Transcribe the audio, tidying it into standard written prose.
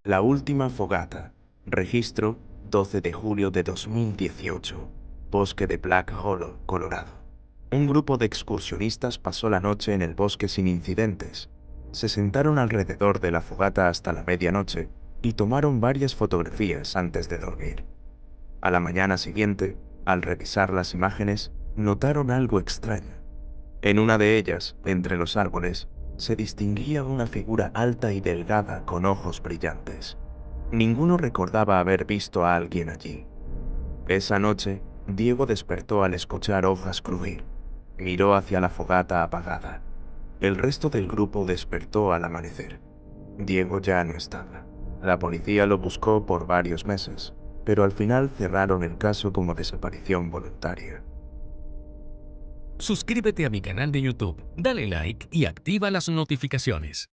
La última fogata. Registro 12 de julio de 2018. Bosque de Black Hollow, Colorado. Un grupo de excursionistas pasó la noche en el bosque sin incidentes. Se sentaron alrededor de la fogata hasta la medianoche y tomaron varias fotografías antes de dormir. A la mañana siguiente, al revisar las imágenes, notaron algo extraño. En una de ellas, entre los árboles, se distinguía una figura alta y delgada con ojos brillantes. Ninguno recordaba haber visto a alguien allí. Esa noche, Diego despertó al escuchar hojas crujir. Miró hacia la fogata apagada. El resto del grupo despertó al amanecer. Diego ya no estaba. La policía lo buscó por varios meses, pero al final cerraron el caso como desaparición voluntaria. Suscríbete a mi canal de YouTube, dale like y activa las notificaciones.